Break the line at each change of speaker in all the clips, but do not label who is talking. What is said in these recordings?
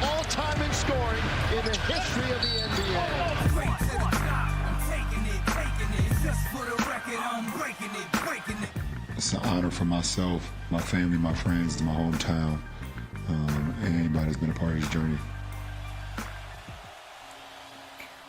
all-time in scoring in the history of the NBA.
It's an honor for myself, my family, my friends, my hometown, and anybody that's been a part of this journey.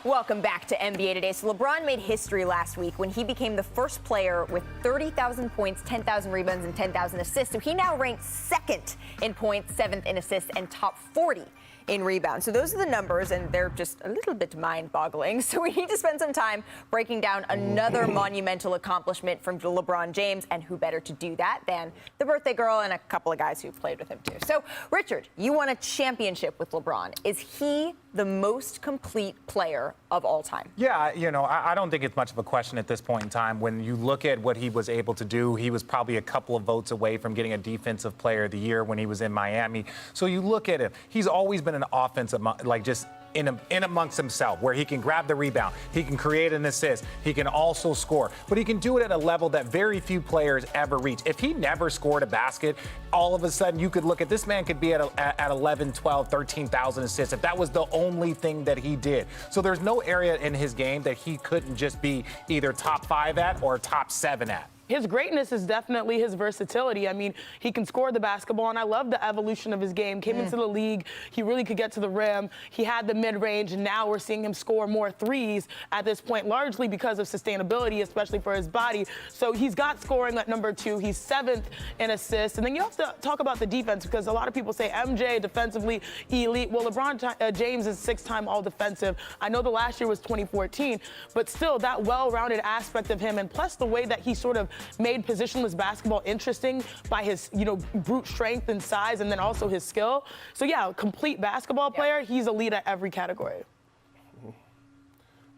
Welcome back to NBA Today. So LeBron made history last week when he became the first player with 30,000 points, 10,000 rebounds, and 10,000 assists. So he now ranks second in points, seventh in assists, and top 40 in rebounds. So those are the numbers, and they're just a little bit mind-boggling. So we need to spend some time breaking down another monumental accomplishment from LeBron James, and who better to do that than the birthday girl and a couple of guys who played with him too. So, Richard, you won a championship with LeBron. Is he the most complete player of all time?
Yeah, you know, I don't think it's much of a question at this point in time. When you look at what he was able to do, he was probably a couple of votes away from getting a Defensive Player of the Year when he was in Miami. So you look at him, he's always been an offensive, like just in amongst himself, where he can grab the rebound, he can create an assist, he can also score, but he can do it at a level that very few players ever reach. If he never scored a basket, all of a sudden you could look at this man could be at 11, 12, 13,000 assists if that was the only thing that he did. So there's no area in his game that he couldn't just be either top 5 at or top 7 at.
His greatness is definitely his versatility. I mean, he can score the basketball, and I love the evolution of his game. Came into the league, he really could get to the rim. He had the mid-range, and now we're seeing him score more threes at this point, largely because of sustainability, especially for his body. So he's got scoring at number 2. He's 7th in assists. And then you have to talk about the defense, because a lot of people say MJ defensively elite. Well, LeBron James is 6-time all-defensive. I know the last year was 2014, but still that well-rounded aspect of him, and plus the way that he sort of made positionless basketball interesting by his, brute strength and size, and then also his skill. So yeah, complete basketball player. He's elite at every category.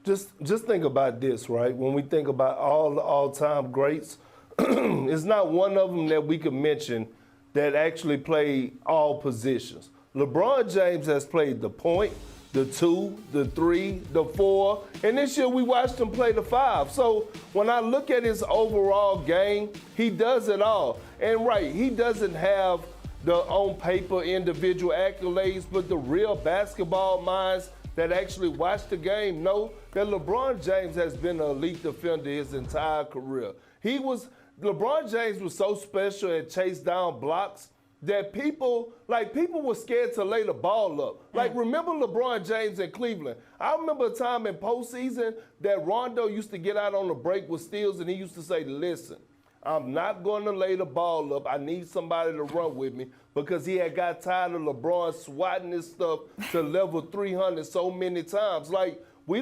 Just think about this, right? When we think about all the all-time greats, it's not one of them that we could mention that actually played all positions. LeBron James has played the point, the 2, the 3, the 4, and this year we watched him play the 5. So when I look at his overall game, he does it all. And right, he doesn't have the on paper individual accolades, but the real basketball minds that actually watch the game know that LeBron James has been an elite defender his entire career. LeBron James was so special and chased down blocks that people were scared to lay the ball up. Like, remember LeBron James in Cleveland? I remember a time in postseason that Rondo used to get out on the break with steals, and he used to say, listen, I'm not going to lay the ball up. I need somebody to run with me, because he had got tired of LeBron swatting his stuff to level 300 so many times. Like, we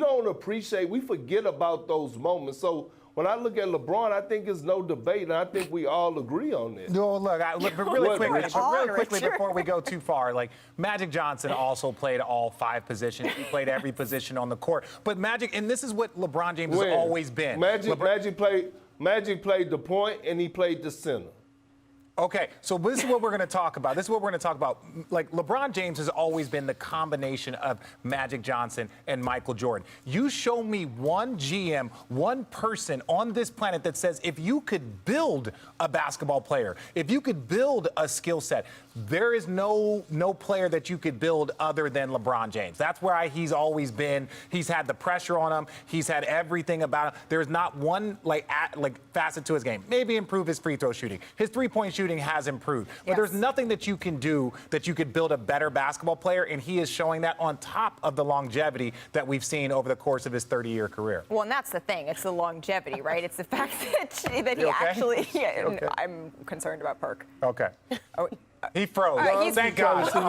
forget about those moments. So when I look at LeBron, I think it's no debate, and I think we all agree on this.
No, look, really quickly before we go too far, like Magic Johnson also played all 5 positions. He played every position on the court. But Magic, and this is what LeBron James has always been. Magic
played the point, and he played the center.
Okay, so this is what we're going to talk about. Like, LeBron James has always been the combination of Magic Johnson and Michael Jordan. You show me one GM, one person on this planet that says if you could build a basketball player, if you could build a skill set, there is no player that you could build other than LeBron James. That's where he's always been. He's had the pressure on him. He's had everything about him. There's not one facet to his game. Maybe improve his free throw shooting. His three-point shooting has improved. But there's nothing that you can do that you could build a better basketball player, and he is showing that on top of the longevity that we've seen over the course of his 30-year career.
Well, and that's the thing. It's the longevity, right? It's the fact that he actually... Yeah, okay. I'm concerned about Perk.
Okay.
Oh,
he froze. Thank God.
He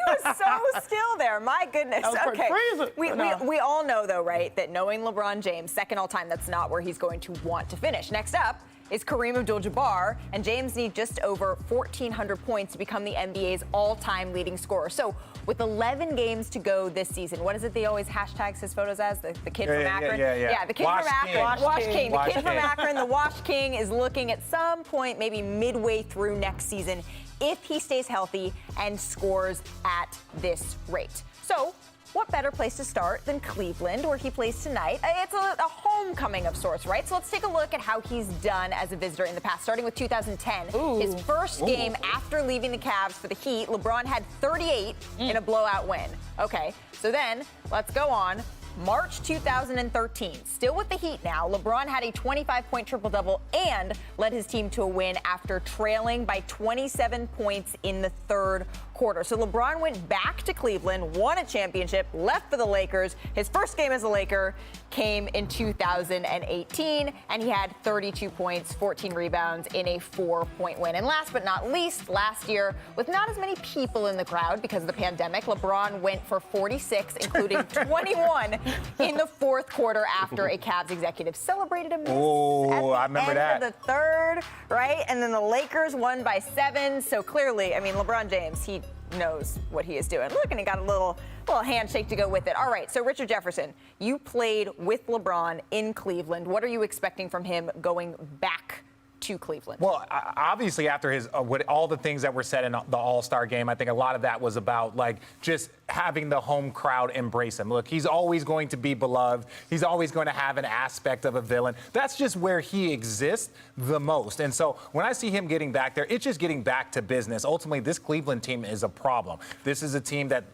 was so still there. My goodness. Okay. We all know, though, right, that knowing LeBron James, second all-time, that's not where he's going to want to finish. Next up is Kareem Abdul-Jabbar, and James needs just over 1,400 points to become the NBA's all-time leading scorer. So with 11 games to go this season, what is it they always hashtags his photos as? The kid from Akron?
Yeah,
the kid from Akron. Wash King. The kid from Akron, the Wash King, is looking at some point, maybe midway through next season, if he stays healthy and scores at this rate. So what better place to start than Cleveland, where he plays tonight? It's a homecoming of sorts, right? So let's take a look at how he's done as a visitor in the past, starting with 2010. His first game after leaving the Cavs for the Heat, LeBron had 38 in a blowout win. Okay, so then let's go on. March 2013, still with the Heat now, LeBron had a 25-point triple-double and led his team to a win after trailing by 27 points in the third quarter. So LeBron went back to Cleveland, won a championship, left for the Lakers. His first game as a Laker came in 2018, and he had 32 points, 14 rebounds in a 4-point win. And last but not least, last year, with not as many people in the crowd because of the pandemic, LeBron went for 46, including 21 in the fourth quarter after a Cavs executive celebrated a miss
I remember
of the third, right? And then the Lakers won by 7. So clearly, I mean, LeBron James, he knows what he is doing. Look, and he got a little handshake to go with it. All right, so Richard Jefferson, you played with LeBron in Cleveland. What are you expecting from him going back to Cleveland?
Well, obviously after his with all the things that were said in the All-Star game, I think a lot of that was about like just having the home crowd embrace him. Look, he's always going to be beloved. He's always going to have an aspect of a villain. That's just where he exists the most. And so when I see him getting back there, it's just getting back to business. Ultimately, this Cleveland team is a problem. This is a team that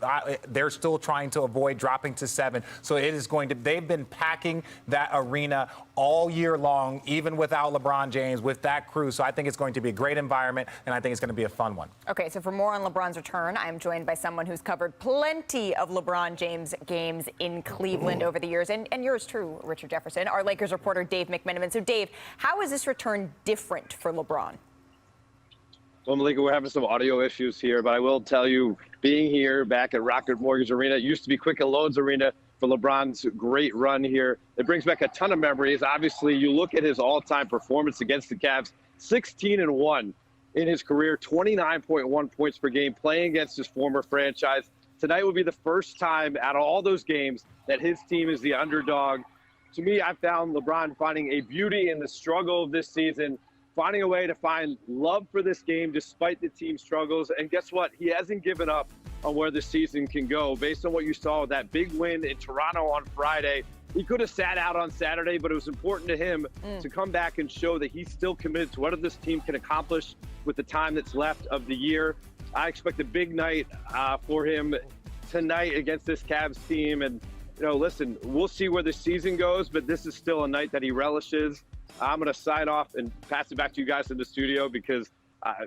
they're still trying to avoid dropping to 7. So it is going to, they've been packing that arena all year long, even without LeBron James, with that crew. So I think it's going to be a great environment, and I think it's going to be a fun one.
Okay, so for more on LeBron's return, I'm joined by someone who's covered plenty of LeBron James games in Cleveland over the years, and yours too, Richard Jefferson, our Lakers reporter Dave McMenamin. So Dave, how is this return different for LeBron?
Well, Malika, we're having some audio issues here, but I will tell you, being here back at Rocket Mortgage Arena, it used to be Quicken Loans Arena for LeBron's great run here. It brings back a ton of memories. Obviously, you look at his all-time performance against the Cavs, 16-1 in his career, 29.1 points per game, playing against his former franchise. Tonight will be the first time out of all those games that his team is the underdog. To me, I found LeBron finding a beauty in the struggle of this season, finding a way to find love for this game despite the team's struggles. And guess what? He hasn't given up on where the season can go. Based on what you saw with that big win in Toronto on Friday, he could have sat out on Saturday, but it was important to him to come back and show that he's still committed to what this team can accomplish with the time that's left of the year. I expect a big night for him tonight against this Cavs team. And, you know, listen, we'll see where the season goes, but this is still a night that he relishes. I'm going to sign off and pass it back to you guys in the studio because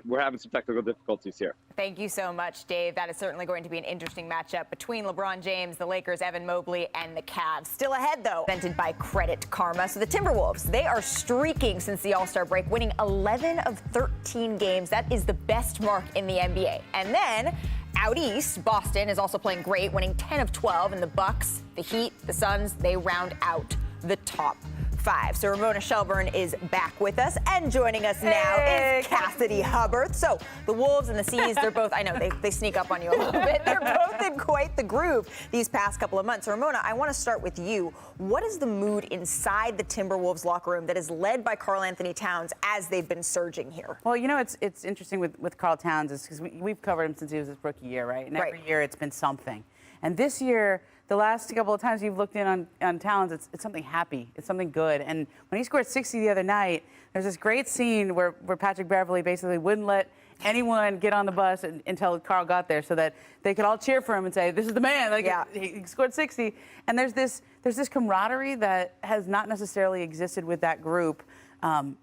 we're having some technical difficulties here.
Thank you so much, Dave. That is certainly going to be an interesting matchup between LeBron James, the Lakers, Evan Mobley, and the Cavs. Still ahead, though, presented by Credit Karma. So the Timberwolves, they are streaking since the All-Star break, winning 11 of 13 games. That is the best mark in the NBA. And then out east, Boston is also playing great, winning 10 of 12, and the Bucks, the Heat, the Suns, they round out the top 5. So Ramona Shelburne is back with us, and joining us now is Cassidy Hubbard. So the Wolves and the Seas, they're both, I know they sneak up on you a little bit. They're both in quite the groove these past couple of months. So Ramona, I want to start with you. What is the mood inside the Timberwolves locker room that is led by Karl Anthony Towns as they've been surging here?
Well, you know, it's interesting with Karl Towns is because we've covered him since he was his rookie year, right? And every year it's been something. And this year, the last couple of times you've looked in on Towns, it's something happy. It's something good. And when he scored 60 the other night, there's this great scene where Patrick Beverley basically wouldn't let anyone get on the bus until Karl got there so that they could all cheer for him and say, this is the man. Like, he scored 60. And there's this camaraderie that has not necessarily existed with that group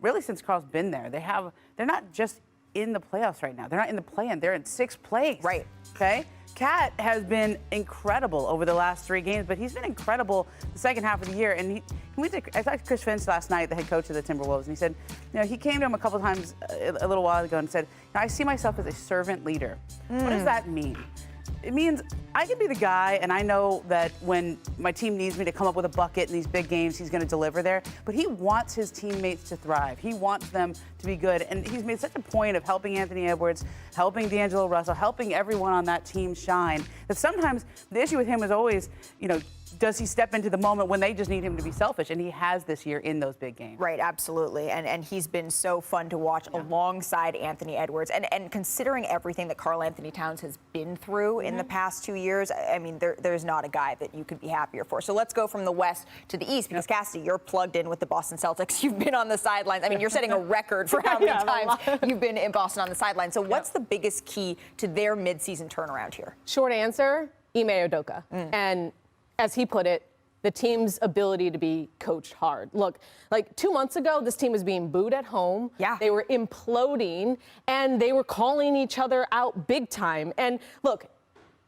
really since Karl's been there. They're not just in the playoffs right now. They're not in the play-in. They're in 6th place.
Right.
Okay? Cat has been incredible over the last 3 games, but he's been incredible the second half of the year. And I talked to Chris Finch last night, the head coach of the Timberwolves, and he said, you know, he came to him a couple times a little while ago and said, I see myself as a servant leader. What does that mean? It means I can be the guy, and I know that when my team needs me to come up with a bucket in these big games, he's going to deliver there. But he wants his teammates to thrive. He wants them to be good. And he's made such a point of helping Anthony Edwards, helping D'Angelo Russell, helping everyone on that team shine, that sometimes the issue with him is always, you know, does he step into the moment when they just need him to be selfish? And he has this year in those big games.
Right, absolutely. And he's been so fun to watch alongside Anthony Edwards. And considering everything that Karl Anthony Towns has been through in the past 2 years, I mean, there's not a guy that you could be happier for. So let's go from the West to the East, because Cassidy, you're plugged in with the Boston Celtics. You've been on the sidelines. I mean, you're setting a record for how many times you've been in Boston on the sidelines. So what's the biggest key to their midseason turnaround here?
Short answer, Ime Udoka. And as he put it, the team's ability to be coached hard. Look, like 2 months ago, this team was being booed at home.
Yeah.
They were imploding, and they were calling each other out big time. And look,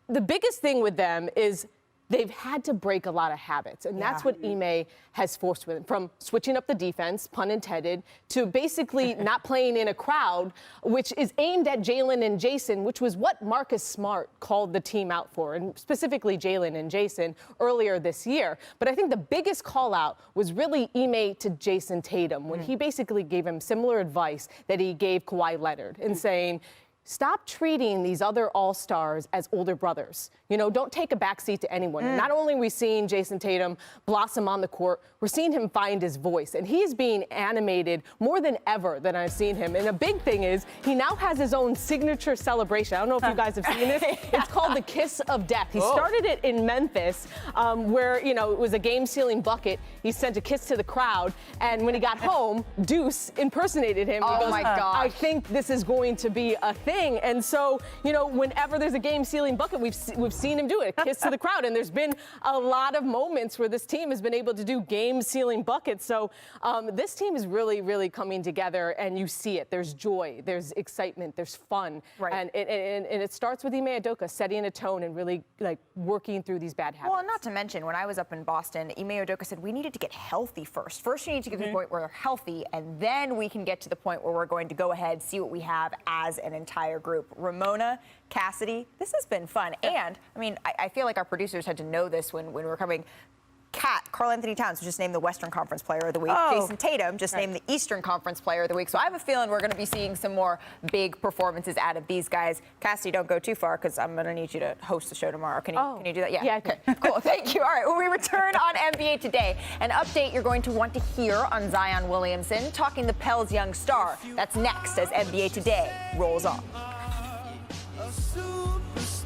the biggest thing with them is they've had to break a lot of habits, and that's what Ime has forced with them, from switching up the defense, pun intended, to basically not playing in a crowd, which is aimed at Jalen and Jason, which was what Marcus Smart called the team out for, and specifically Jalen and Jason earlier this year. But I think the biggest call out was really Ime to Jason Tatum, when he basically gave him similar advice that he gave Kawhi Leonard, in saying, stop treating these other all-stars as older brothers. You know, don't take a backseat to anyone. And not only are we seeing Jason Tatum blossom on the court, we're seeing him find his voice. And he's being animated more than ever than I've seen him. And a big thing is he now has his own signature celebration. I don't know if you guys have seen this. It's called the Kiss of Death. He started it in Memphis, where, you know, it was a game-sealing bucket. He sent a kiss to the crowd. And when he got home, Deuce impersonated him.
Oh,
he goes,
my gosh.
I think this is going to be a thing. And so, you know, whenever there's a game-sealing bucket, we've seen him do it, a kiss to the crowd. And there's been a lot of moments where this team has been able to do game-sealing buckets. So this team is really, really coming together, and you see it. There's joy, there's excitement, there's fun.
Right.
And it starts with Ime Udoka setting a tone and really, like, working through these bad habits.
Well, not to mention, when I was up in Boston, Ime Udoka said we needed to get healthy first. First, you need to get to the point where we're healthy, and then we can get to the point where we're going to go ahead, see what we have as an entire group. Ramona, Cassidy, this has been fun. And, I mean, I feel like our producers had to know this when we were coming. Karl Anthony Towns was just named the Western Conference Player of the Week. Jason Tatum just named the Eastern Conference Player of the Week. So I have a feeling we're going to be seeing some more big performances out of these guys. Cassidy, don't go too far, because I'm going to need you to host the show tomorrow. Can you do that? Yeah. Okay. Cool. Thank you. All right. When we return on NBA Today, an update you're going to want to hear on Zion Williamson talking the Pels young star. That's next as NBA Today rolls on.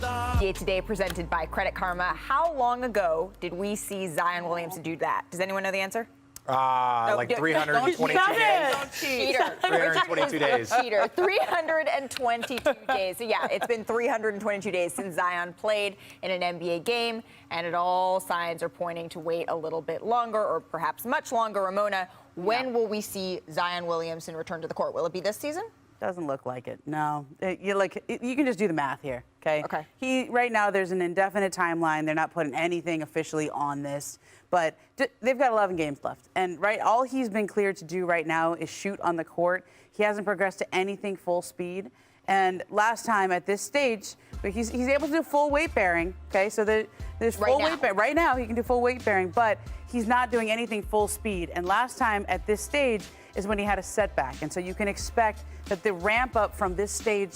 NBA Today presented by Credit Karma. How long ago did we see Zion Williamson do that? Does anyone know the answer?
Like 322 days.
Cheater.
322 days.
Cheater. 322 days. So, yeah, it's been 322 days since Zion played in an NBA game, and all signs are pointing to wait a little bit longer, or perhaps much longer. Ramona, when will we see Zion Williamson return to the court? Will it be this season?
Doesn't look like it. No, you can just do the math here. Okay.
Okay.
Right now there's an indefinite timeline. They're not putting anything officially on this, but they've got 11 games left. And all he's been cleared to do right now is shoot on the court. He hasn't progressed to anything full speed. And last time at this stage, he's able to do full weight bearing. Okay, so there's full weight bearing. Right now he can do full weight bearing, but he's not doing anything full speed. And last time at this stage is when he had a setback. And so you can expect that the ramp up from this stage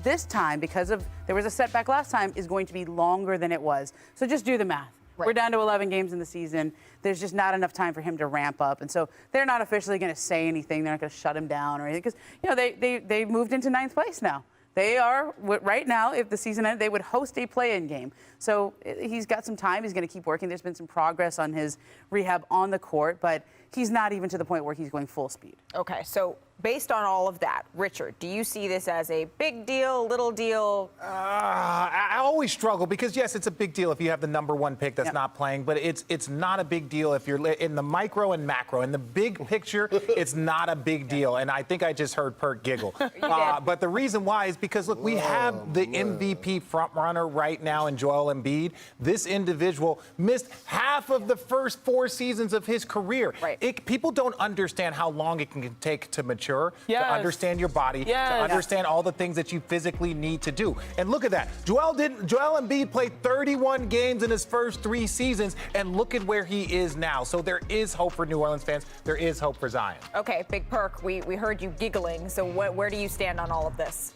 this time, because there was a setback last time, is going to be longer than it was. So just do the math. We're down to 11 games in the season. There's just not enough time for him to ramp up. And so they're not officially going to say anything. They're not going to shut him down or anything, because, you know, they moved into 9th place now. They are, right now, if the season ended, they would host a play-in game. So he's got some time. He's going to keep working. There's been some progress on his rehab on the court, but he's not even to the point where he's going full speed.
Okay, so based on all of that, Richard, do you see this as a big deal, little deal?
I always struggle because, yes, it's a big deal if you have the #1 pick that's not playing, but it's not a big deal if you're in the micro and macro. In the big picture, it's not a big deal. And I think I just heard Perk giggle. But the reason why is because, look, we have the MVP frontrunner right now in Joel Embiid. This individual missed half of the first 4 seasons of his career.
Right.
People don't understand how long it can take to mature, to understand your body, to understand all the things that you physically need to do. And look at that. Joel Embiid played 31 games in his first 3 seasons, and look at where he is now. So there is hope for New Orleans fans. There is hope for Zion.
Okay, Big Perk, we heard you giggling. So where do you stand on all of this?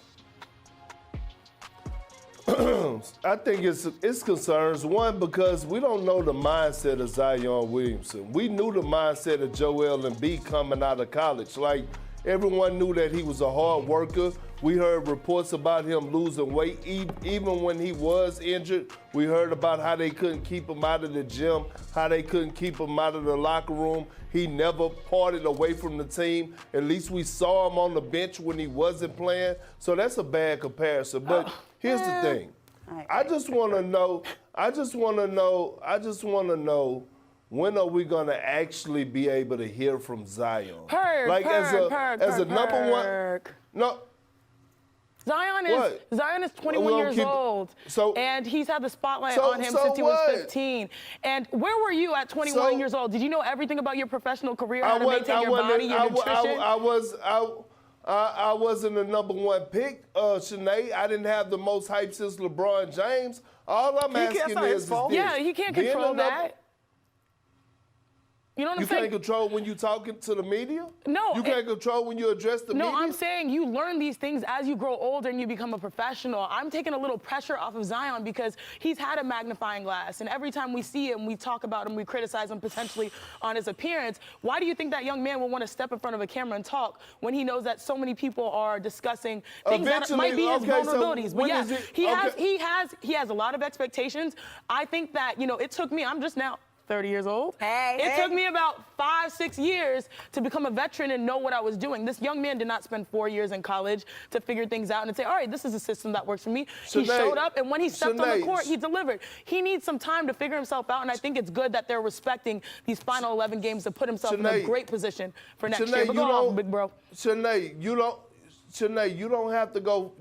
I think it's concerns. One, because we don't know the mindset of Zion Williamson. We knew the mindset of Joel Embiid coming out of college. Like, everyone knew that he was a hard worker. We heard reports about him losing weight even when he was injured. We heard about how they couldn't keep him out of the gym, how they couldn't keep him out of the locker room. He never parted away from the team. At least we saw him on the bench when he wasn't playing. So that's a bad comparison. But here's the thing. I just want to know, when are we going to actually be able to hear from Zion? As a number one. No.
Zion is 21 years old, and he's had the spotlight on him since he was 15. And where were you at 21 years old? Did you know everything about your professional career, how to maintain your body, your nutrition?
I wasn't the number one pick, Shanae. I didn't have the most hype since LeBron James. All I'm asking is this.
Yeah, he can't control that. You know what I'm saying?
You can't control when you're talking to the media?
No.
You can't control when you address the media?
No, I'm saying you learn these things as you grow older and you become a professional. I'm taking a little pressure off of Zion because he's had a magnifying glass. And every time we see him, we talk about him, we criticize him potentially on his appearance. Why do you think that young man will want to step in front of a camera and talk when he knows that so many people are discussing things that might be his vulnerabilities? But yeah, he has a lot of expectations. I think that, it took me, I'm just now 30 years old. It took me about 5-6 years to become a veteran and know what I was doing. This young man did not spend 4 years in college to figure things out and say, all right, this is a system that works for me. He showed up, and when he stepped on the court, he delivered. He needs some time to figure himself out, and I think it's good that they're respecting these final 11 games to put himself in a great position for next year. But go on, big bro.
Shanae, you don't have to go,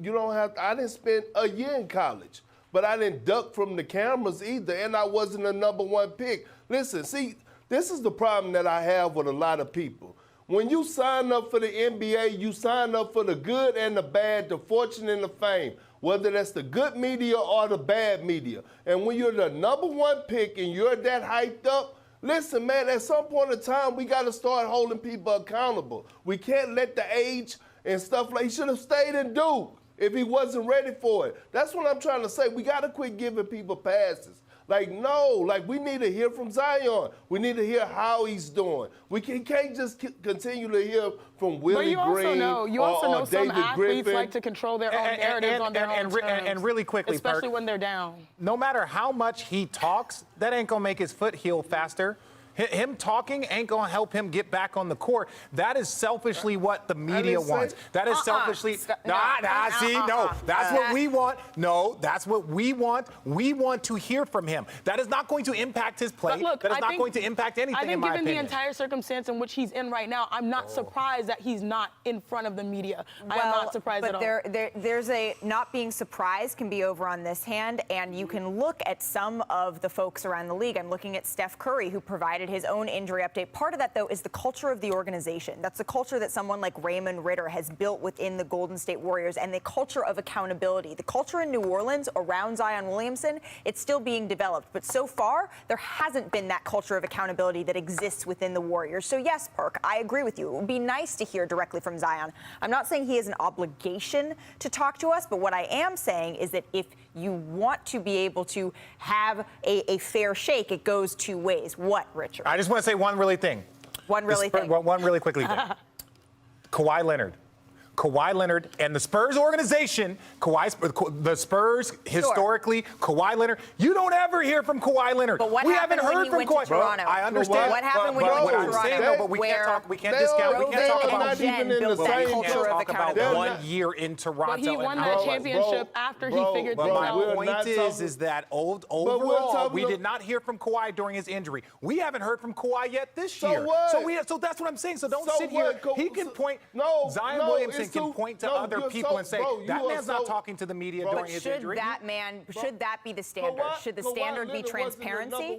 I didn't spend a year in college, but I didn't duck from the cameras either, and I wasn't a number one pick. Listen, see, this is the problem that I have with a lot of people. When you sign up for the NBA, you sign up for the good and the bad, the fortune and the fame, whether that's the good media or the bad media. And when you're the number one pick and you're that hyped up, listen, man, at some point in time, we got to start holding people accountable. We can't let the age and stuff he should have stayed in Duke if he wasn't ready for it. That's what I'm trying to say. We got to quit giving people passes. We need to hear from Zion. We need to hear how he's doing. We can't just continue to hear from Willie Green or
some
David
athletes
Griffin.
like to control their own narratives on their own terms.
And really quickly,
especially when they're down.
No matter how much he talks, that ain't gonna make his foot heal faster. Him talking ain't going to help him get back on the court. That is selfishly what the media wants. That is selfishly. That's what we want. No, that's what we want. We want to hear from him. That is not going to impact his play.
Look,
that is not going to impact anything, in my opinion.
Given the entire circumstance in which he's in right now, I'm not surprised that he's not in front of the media. I am not surprised at all.
But there's a not being surprised can be over on this hand, and you can look at some of the folks around the league. I'm looking at Steph Curry, who provided his own injury update. Part of that, though, is the culture of the organization. That's the culture that someone like Raymond Ritter has built within the Golden State Warriors, and the culture of accountability. The culture in New Orleans around Zion Williamson, it's still being developed. But so far, there hasn't been that culture of accountability that exists within the Warriors. So yes, Perk, I agree with you. It would be nice to hear directly from Zion. I'm not saying he has an obligation to talk to us, but what I am saying is that if you want to be able to have a fair shake, it goes two ways. What, Richard?
I just want to say one really quickly thing. Kawhi Leonard and the Spurs organization, the Spurs historically, Kawhi Leonard. You don't ever hear from Kawhi Leonard.
But what
we haven't heard from Kawhi.
Toronto?
I understand.
What happened when he went to Toronto?
We can't talk. We can't discount. We can't talk about.
Talk
about 1 year in Toronto.
But he won that championship after he figured things out.
But my point is that overall, we did not hear from Kawhi during his injury. We haven't heard from Kawhi yet this year. So that's what I'm saying. So don't sit here. He can point. Zion Williamson can point to other people and say, that man's not talking to the media during his injury.
Should that be the standard? Should the standard be transparency?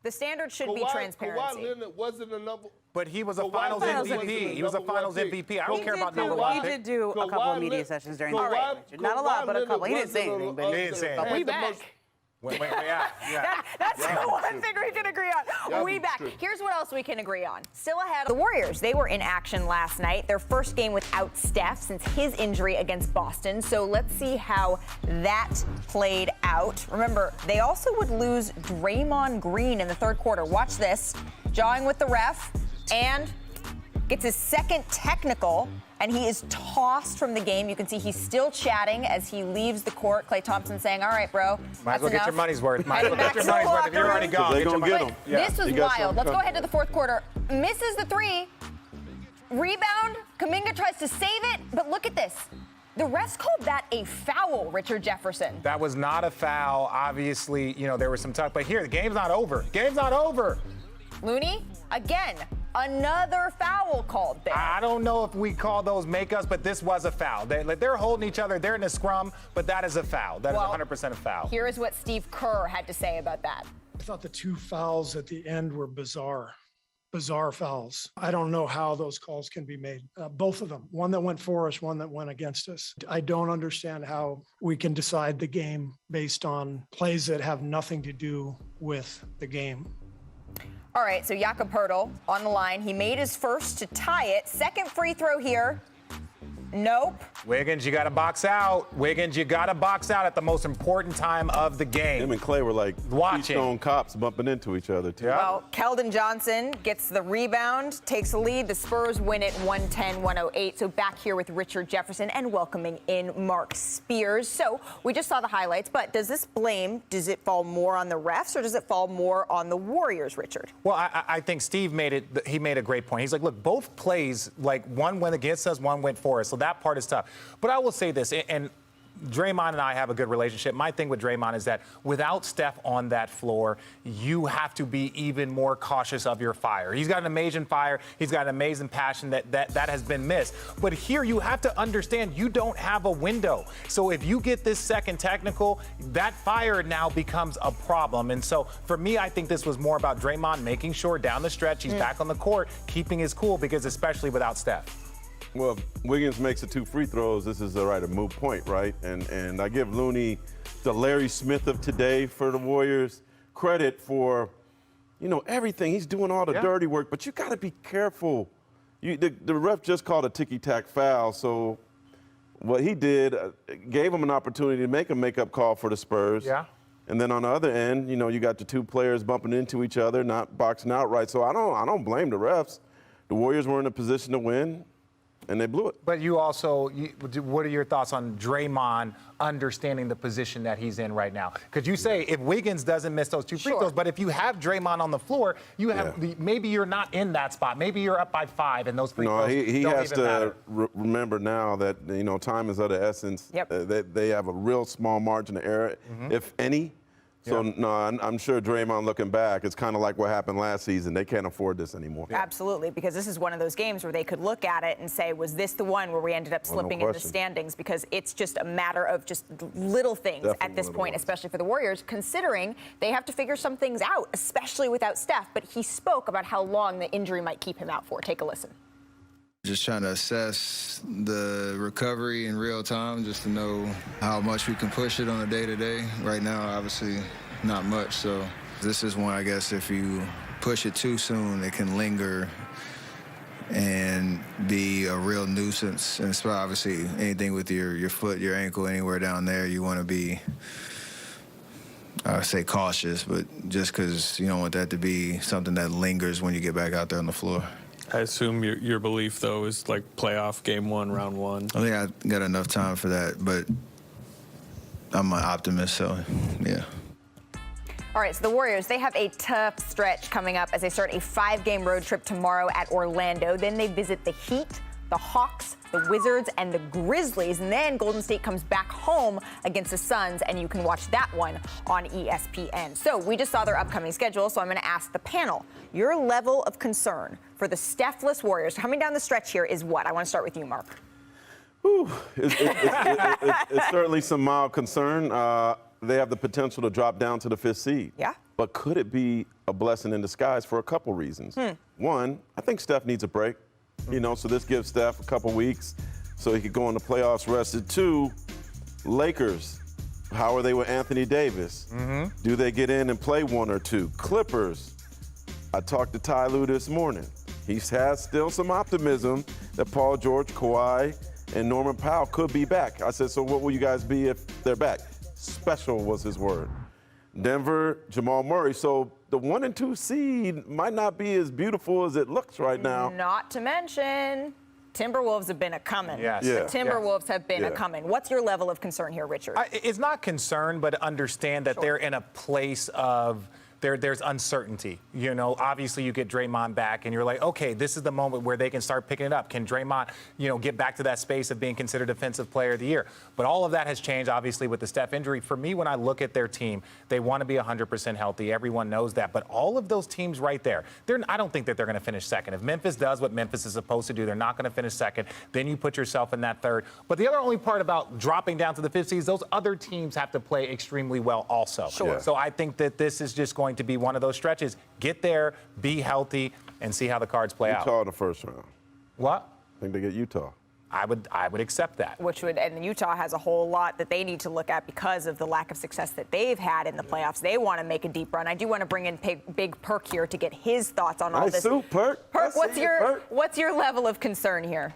The standard should be transparency.
Kawhi Leonard wasn't a number.
But he was a Finals MVP. He was a Finals MVP. I don't care about number one.
He did do a couple of media sessions during the game. Not a lot, but a couple. He didn't say anything, but he did say anything.
We back.
That's the one thing we can agree on. We back. Here's what else we can agree on. Still ahead, the Warriors. They were in action last night. Their first game without Steph since his injury against Boston. So let's see how that played out. Remember, they also would lose Draymond Green in the third quarter. Watch this. Jawing with the ref and gets his second technical, and he is tossed from the game. You can see he's still chatting as he leaves the court. Klay Thompson saying, all right, bro,
Might as well get your money's worth. Might as well
Back
get your
to the
money's worth. If you're
locker
already
room.
gone,
They're
get your
gonna
money.
get him.
This was wild. Let's go ahead to the fourth quarter. Misses the three. Rebound. Kuminga tries to save it, but look at this. The refs called that a foul, Richard Jefferson.
That was not a foul. Obviously, there was some talk, but here, the game's not over. Game's not over.
Looney, again, another foul called there.
I don't know if we call those makeups, but this was a foul. They're holding each other. They're in a scrum, but that is a foul. That is 100% a foul.
Here is what Steve Kerr had to say about that.
I thought the two fouls at the end were bizarre fouls. I don't know how those calls can be made. Both of them, one that went for us, one that went against us. I don't understand how we can decide the game based on plays that have nothing to do with the game.
All right, so Jakob Poeltl on the line. He made his first to tie it. Second free throw here. Nope.
Wiggins, you got to box out. Wiggins, you got to box out at the most important time of the game.
Him and Klay were like Keystone Cops bumping into each other, too.
Yeah.
Well, Keldon Johnson gets the rebound, takes the lead. The Spurs win it 110-108. So back here with Richard Jefferson and welcoming in Mark Spears. So we just saw the highlights, but does it fall more on the refs or does it fall more on the Warriors, Richard?
Well, I think Steve made a great point. He's like, look, both plays, like one went against us, one went for us. So that part is tough. But I will say this, and Draymond and I have a good relationship. My thing with Draymond is that without Steph on that floor, you have to be even more cautious of your fire. He's got an amazing fire. He's got an amazing passion that has been missed. But here you have to understand you don't have a window. So if you get this second technical, that fire now becomes a problem. And so for me, I think this was more about Draymond making sure down the stretch he's back on the court, keeping his cool, because especially without Steph.
Well, if Wiggins makes the 2 free throws, this is a moot point, right? And I give Looney, the Larry Smith of today for the Warriors, credit for, everything. He's doing all the dirty work, but you got to be careful. The ref just called a ticky-tack foul, so what he did gave him an opportunity to make a make-up call for the Spurs.
Yeah.
And then on the other end, you got the two players bumping into each other, not boxing out right. So I don't blame the refs. The Warriors were in a position to win, and they blew it.
But you also, what are your thoughts on Draymond understanding the position that he's in right now? Because you say if Wiggins doesn't miss those 2 free throws, but if you have Draymond on the floor, you have maybe you're not in that spot. Maybe you're up by 5, and those free throws
he
don't
has
even matter.
remember now that time is of the essence.
Yep.
They have a real small margin of error, if any. So, no, I'm sure Draymond, looking back, it's kind of like what happened last season. They can't afford this anymore.
Absolutely, because this is one of those games where they could look at it and say, was this the one where we ended up slipping in the standings? Because it's just a matter of just little things at this point, especially for the Warriors, considering they have to figure some things out, especially without Steph. But he spoke about how long the injury might keep him out for. Take a listen.
Just trying to assess the recovery in real time, just to know how much we can push it on a day-to-day. Right now, obviously, not much. So this is one, I guess, if you push it too soon, it can linger and be a real nuisance. And obviously, anything with your foot, your ankle, anywhere down there, you want to be, I would say, cautious, but just because you don't want that to be something that lingers when you get back out there on the floor.
I assume your belief, though, is like playoff game 1, round 1.
I think I got enough time for that, but I'm an optimist, so yeah.
All right, so the Warriors, they have a tough stretch coming up as they start a 5-game road trip tomorrow at Orlando. Then they visit the Heat, the Hawks, the Wizards, and the Grizzlies. And then Golden State comes back home against the Suns, and you can watch that one on ESPN. So we just saw their upcoming schedule, so I'm going to ask the panel. Your level of concern for the Steph-less Warriors coming down the stretch here is what? I want to start with you, Mark.
It's certainly some mild concern. They have the potential to drop down to the 5th seed.
Yeah.
But could it be a blessing in disguise for a couple reasons? One, I think Steph needs a break. So this gives Steph a couple weeks so he could go in the playoffs rested. 2, Lakers. How are they with Anthony Davis? Do they get in and play one or two? Clippers. I talked to Ty Lue this morning. He has still some optimism that Paul George, Kawhi, and Norman Powell could be back. I said, so what will you guys be if they're back? Special was his word. Denver, Jamal Murray. So the 1 and 2 seed might not be as beautiful as it looks right now.
Not to mention, Timberwolves have been a coming.
Yes.
Yeah.
The Timberwolves have been a coming. What's your level of concern here, Richard?
It's not concern, but understand that they're in a place of there's uncertainty. You know, obviously you get Draymond back and you're like, okay, this is the moment where they can start picking it up. Can Draymond, get back to that space of being considered Defensive Player of the Year? But all of that has changed, obviously, with the Steph injury. For me, when I look at their team, they want to be 100% healthy. Everyone knows that. But all of those teams right there, I don't think that they're going to finish second. If Memphis does what Memphis is supposed to do, they're not going to finish second. Then you put yourself in that third. But the other only part about dropping down to the fifth seed is those other teams have to play extremely well also.
Sure.
Yeah.
So I think that this is just going to be one of those stretches. Get there, be healthy, and see how the cards play out.
Utah in the first round.
What?
I think they get Utah.
I would accept that.
And Utah has a whole lot that they need to look at because of the lack of success that they've had in the playoffs. They want to make a deep run. I do want to bring in Big Perk here to get his thoughts on all
Nice
this.
suit, Perk.
Perk, what's your level of concern here?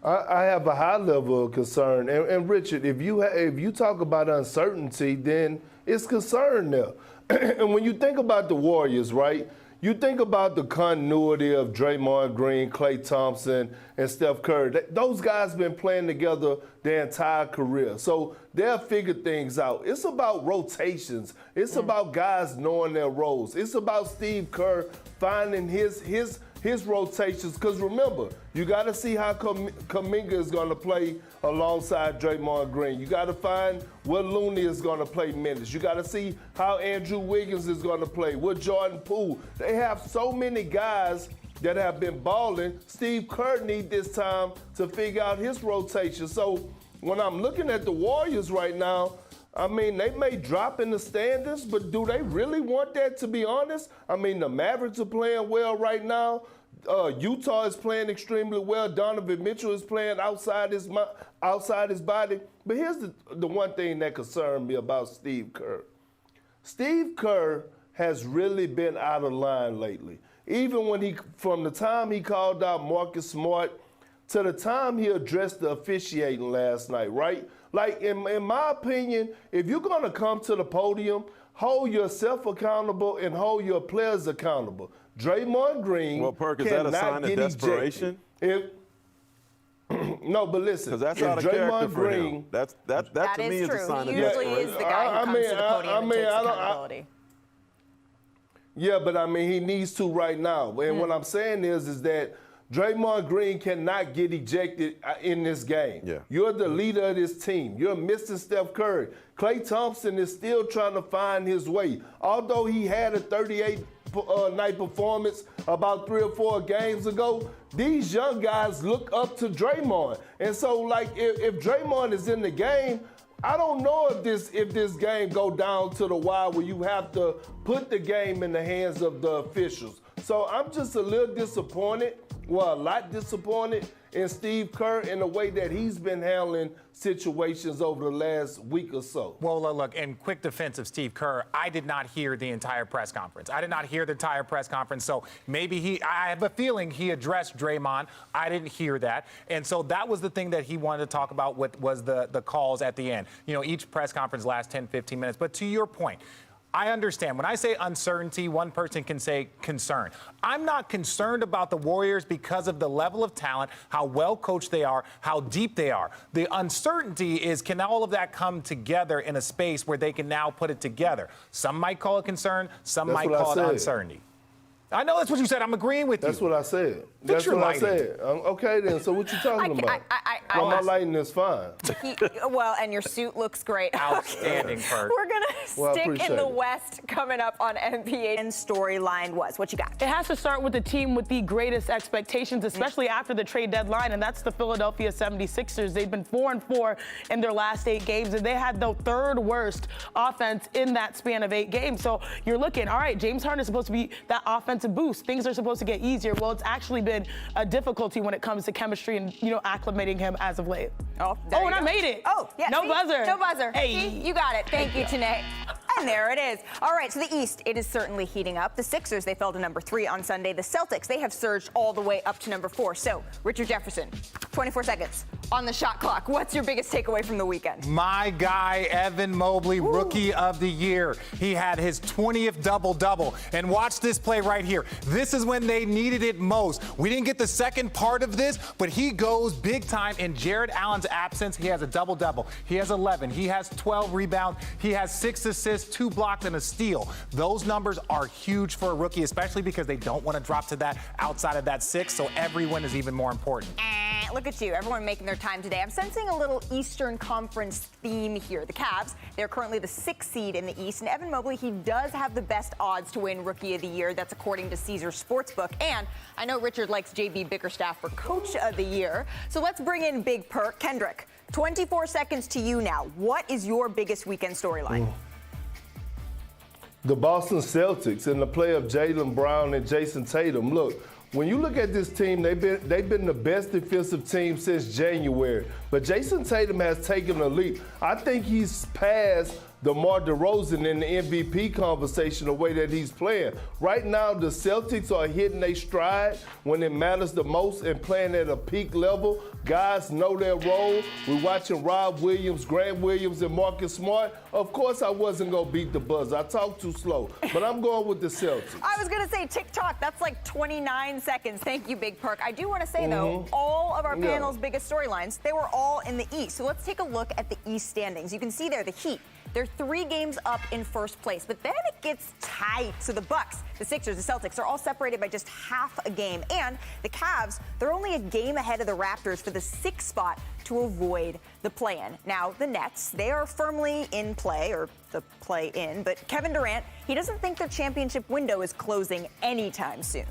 I have a high level of concern. And Richard, if you talk about uncertainty, then it's concern there. And when you think about the Warriors, right, you think about the continuity of Draymond Green, Klay Thompson, and Steph Curry. Those guys been playing together their entire career. So they'll figure things out. It's about rotations. It's about guys knowing their roles. It's about Steve Kerr finding his rotations. Because remember, you got to see how Kuminga is going to play alongside Draymond Green. You got to find what Looney is going to play minutes. You got to see how Andrew Wiggins is going to play, what Jordan Poole. They have so many guys that have been balling. Steve Kerr needs this time to figure out his rotation. So when I'm looking at the Warriors right now, I mean, they may drop in the standings, but do they really want that, to be honest? I mean, the Mavericks are playing well right now. Utah is playing extremely well. Donovan Mitchell is playing outside his body. But here's the one thing that concerned me about Steve Kerr. Steve Kerr has really been out of line lately. Even from the time he called out Marcus Smart to the time he addressed the officiating last night, right? Like, in my opinion, if you're going to come to the podium, hold yourself accountable and hold your players accountable. Draymond Green
Perk, is that a sign of desperation?
No, but listen.
Because that's out of character for him. That to me is a sign of desperation.
He usually is the guy who comes to the podium and takes accountability.
Yeah, but I mean, he needs to right now. And what I'm saying is that Draymond Green cannot get ejected in this game. Yeah. You're the leader of this team. You're missing Steph Curry. Klay Thompson is still trying to find his way. Although he had a 38-night performance about 3 or 4 games ago, these young guys look up to Draymond. And so, like, if Draymond is in the game, I don't know if this game go down to the wire where you have to put the game in the hands of the officials. So I'm just a little disappointed, a lot disappointed in Steve Kerr in the way that he's been handling situations over the last week or so.
Well, look, in quick defense of Steve Kerr, I did not hear the entire press conference. So maybe I have a feeling he addressed Draymond. I didn't hear that. And so that was the thing that he wanted to talk about was the calls at the end. You know, each press conference lasts 10, 15 minutes. But to your point, I understand. When I say uncertainty, one person can say concern. I'm not concerned about the Warriors because of the level of talent, how well coached they are, how deep they are. The uncertainty is, can all of that come together in a space where they can now put it together? Some might call it concern, some might call it uncertainty. I know that's what you said. I'm agreeing with you.
That's what I said.
Fix your
lighting.
I
said. Okay, then. So what you talking about? My lighting is fine.
And your suit looks great.
Outstanding, Perk.
We're going to stick in the West coming up on NBA. And storyline was. What you got?
It has to start with the team with the greatest expectations, especially after the trade deadline, and that's the Philadelphia 76ers. They've been 4-4 in their last 8 games, and they had the 3rd worst offense in that span of 8 games. So you're looking, all right, James Harden is supposed to be that offensive boost. Things are supposed to get easier. Well, it's actually been a difficulty when it comes to chemistry and, acclimating him as of late.
Oh,
and I made it.
Oh, yeah.
No
see?
buzzer.
No buzzer.
Hey.
See? You got it. Thank you, Tanae. And there it is. All right, so the East, it is certainly heating up. The Sixers, they fell to number 3 on Sunday. The Celtics, they have surged all the way up to number 4. So, Richard Jefferson, 24 seconds on the shot clock. What's your biggest takeaway from the weekend?
My guy, Evan Mobley, Rookie of the Year. He had his 20th double-double. And watch this play right here. This is when they needed it most. We didn't get the second part of this, but he goes big time in Jared Allen's absence. He has a double-double. He has 11. He has 12 rebounds. He has 6 assists, 2 blocks, and a steal. Those numbers are huge for a rookie, especially because they don't want to drop to that outside of that 6, so every win is even more important.
Look at you, everyone making their time today. I'm sensing a little Eastern Conference theme here. The Cavs, they're currently the 6th seed in the East, and Evan Mobley, he does have the best odds to win Rookie of the Year. That's according to Caesars Sportsbook. And I know Richard likes J.B. Bickerstaff for Coach of the Year, so let's bring in Big Perk. Kendrick, 24 seconds to you now. What is your biggest weekend storyline?
The Boston Celtics and the play of Jaylen Brown and Jason Tatum. Look, when you look at this team, they've been the best defensive team since January. But Jason Tatum has taken a leap. I think he's passed DeMar DeRozan in the MVP conversation the way that he's playing. Right now, the Celtics are hitting their stride when it matters the most and playing at a peak level. Guys know their role. We're watching Rob Williams, Grant Williams, and Marcus Smart. Of course, I wasn't going to beat the buzzer. I talked too slow, but I'm going with the Celtics.
I was going to say TikTok. That's like 29 seconds. Thank you, Big Perk. I do want to say, though, all of our panel's biggest storylines, they were all in the East. So let's take a look at the East standings. You can see there the Heat. They're 3 games up in first place, but then it gets tight. So the Bucks, the Sixers, the Celtics are all separated by just half a game. And the Cavs, they're only a game ahead of the Raptors for the 6th spot to avoid the play-in. Now, the Nets, they are firmly in play, or the play-in, but Kevin Durant, he doesn't think their championship window is closing anytime soon.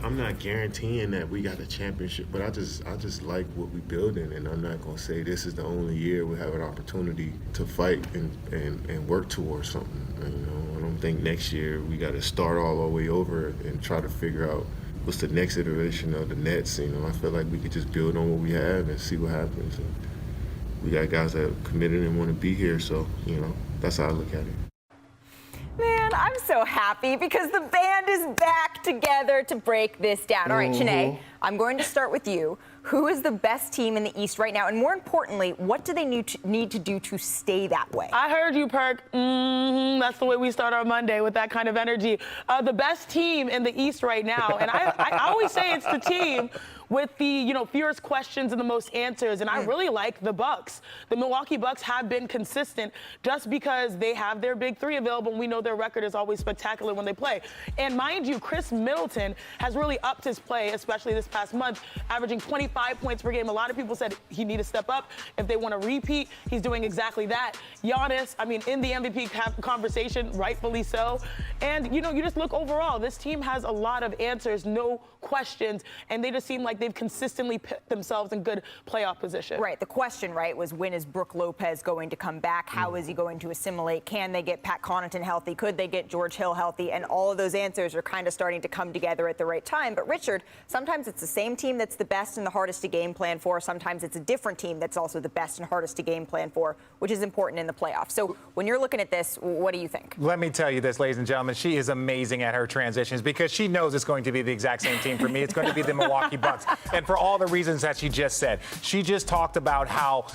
I'm not guaranteeing that we got a championship, but I just like what we building, and I'm not gonna say this is the only year we have an opportunity to fight and work towards something. You know, I don't think next year we got to start all the way over and try to figure out what's the next iteration of the Nets. You know, I feel like we could just build on what we have and see what happens. And we got guys that are committed and want to be here, so you know that's how I look at it.
Man, I'm so happy because the band is back together to break this down. All right, Shanae, I'm going to start with you. Who is the best team in the East right now? And more importantly, what do they need to do to stay that way?
I heard you, Perk. That's the way we start our Monday, with that kind of energy. The best team in the East right now, and I always say it's the team with the fewest questions and the most answers, and I really like the Bucks. The Milwaukee Bucks have been consistent just because they have their big 3 available, and we know their record is always spectacular when they play. And mind you, Chris Middleton has really upped his play, especially this past month, averaging 25 points per game. A lot of people said he need to step up if they want to repeat. He's doing exactly that. Giannis, in the MVP conversation, rightfully so. And you just look overall, this team has a lot of answers, no questions, and they just seem like they've consistently put themselves in good playoff position.
Right. The question, was when is Brook Lopez going to come back? How is he going to assimilate? Can they get Pat Connaughton healthy? Could they get George Hill healthy? And all of those answers are kind of starting to come together at the right time. But Richard, sometimes it's the same team that's the best and the hardest to game plan for. Sometimes it's a different team that's also the best and hardest to game plan for, which is important in the playoffs. So when you're looking at this, what do you think?
Let me tell you this, ladies and gentlemen. She is amazing at her transitions because she knows it's going to be the exact same team for me. It's going to be the Milwaukee Bucks. And for all the reasons that she just said. She just talked about how,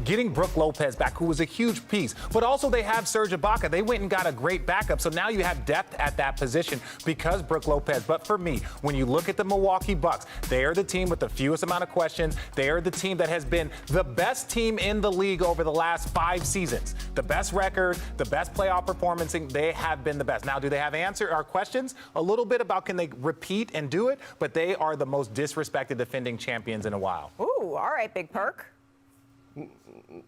getting Brook Lopez back, who was a huge piece. But also they have Serge Ibaka. They went and got a great backup. So now you have depth at that position because Brook Lopez. But for me, when you look at the Milwaukee Bucks, they are the team with the fewest amount of questions. They are the team that has been the best team in the league over the last 5 seasons. The best record, the best playoff performance. They have been the best. Now, do they have questions? A little bit about can they repeat and do it? But they are the most disrespected defending champions in a while.
Ooh, all right, Big Perk.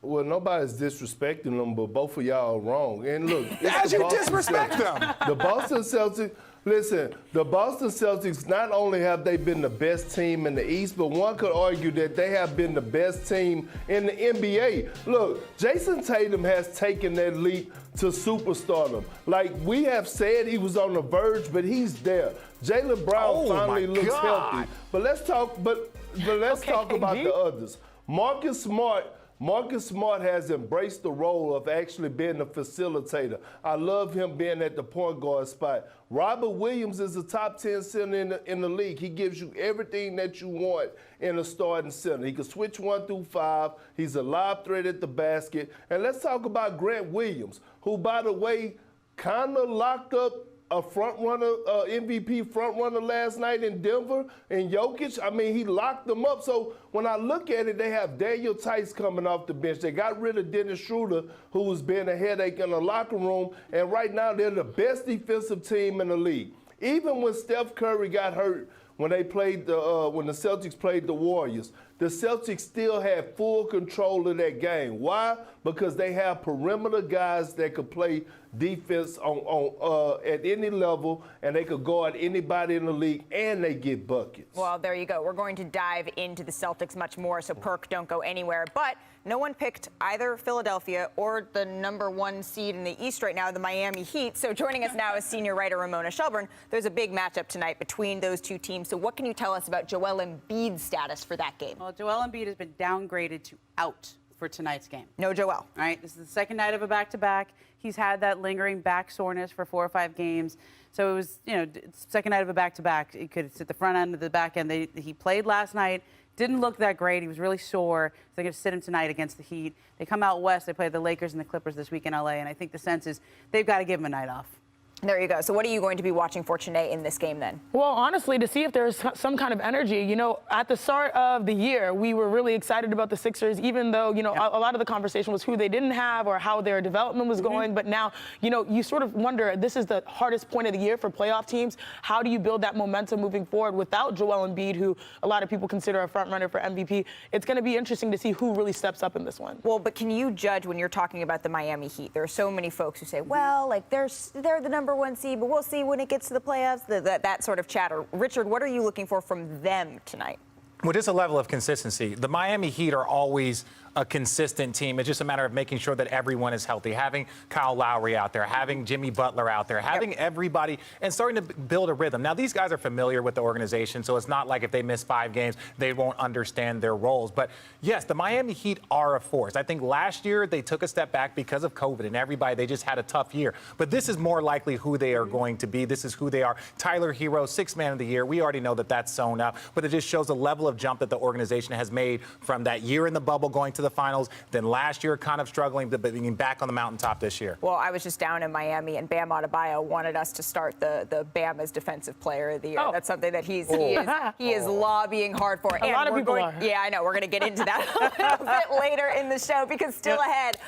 Well, nobody's disrespecting them, but both of y'all are wrong. And look,
as you disrespect them.
The Boston Celtics, Listen, the Boston Celtics, not only have they been the best team in the East, but one could argue that they have been the best team in the NBA. Look, Jason Tatum has taken that leap to superstardom. Like we have said, he was on the verge, but he's there. Jaylen Brown finally looks healthy. But let's talk. But let's talk about the others. Marcus Smart has embraced the role of actually being a facilitator. I love him being at the point guard spot. Robert Williams is a top 10 center in the league. He gives you everything that you want in a starting center. He can switch 1 through 5. He's a live threat at the basket. And let's talk about Grant Williams, who, by the way, kind of locked up a MVP front runner last night in Denver, and Jokic. I mean, he locked them up. So when I look at it, they have Daniel Tice coming off the bench. They got rid of Dennis Schroeder, who was being a headache in the locker room, and right now they're the best defensive team in the league. Even when Steph Curry got hurt, when the Celtics played the Warriors, the Celtics still had full control of that game. Why? Because they have perimeter guys that could play defense at any level, and they could guard anybody in the league, and they get buckets.
Well, there you go. We're going to dive into the Celtics much more, so Perk, don't go anywhere. But no one picked either Philadelphia or the #1 seed in the East right now, the Miami Heat. So joining us now is senior writer Ramona Shelburne. There's a big matchup tonight between those two teams. So what can you tell us about Joel Embiid's status for that game?
Well, Joel Embiid has been downgraded to out for tonight's game.
No Joel.
All right, this is the second night of a back-to-back. He's had that lingering back soreness for 4 or 5 games. So it was, second night of a back-to-back. He could sit the front end of the back end. He played last night. Didn't look that great. He was really sore. So they're going to sit him tonight against the Heat. They come out west. They play the Lakers and the Clippers this week in LA. And I think the sense is they've got to give him a night off.
There you go. So what are you going to be watching for Chiney in this game then?
Well, honestly, to see if there's some kind of energy. At the start of the year, we were really excited about the Sixers, even though, a lot of the conversation was who they didn't have or how their development was going. But now, you sort of wonder, this is the hardest point of the year for playoff teams. How do you build that momentum moving forward without Joel Embiid, who a lot of people consider a front runner for MVP? It's going to be interesting to see who really steps up in this one.
Well, but can you judge when you're talking about the Miami Heat? There are so many folks who say, well, like they're the #1 seed, but we'll see when it gets to the playoffs, that sort of chatter. Richard, what are you looking for from them tonight?
Well, just a level of consistency. The Miami Heat are always a consistent team. It's just a matter of making sure that everyone is healthy, having Kyle Lowry out there, having Jimmy Butler out there, having everybody, and starting to build a rhythm. Now, these guys are familiar with the organization, so it's not like if they miss 5 games, they won't understand their roles. But, yes, the Miami Heat are a force. I think last year they took a step back because of COVID, and they just had a tough year. But this is more likely who they are going to be. This is who they are. Tyler Hero, 6th man of the year. We already know that that's sewn up, but it just shows the level of jump that the organization has made from that year in the bubble going to the finals, then last year kind of struggling, but being back on the mountaintop this year.
Well, I was just down in Miami, and Bam Adebayo wanted us to start the Bam as Defensive Player of the Year. That's something that he is lobbying hard for.
A lot of people are.
Yeah, I know. We're going to get into that a little bit later in the show because still ahead.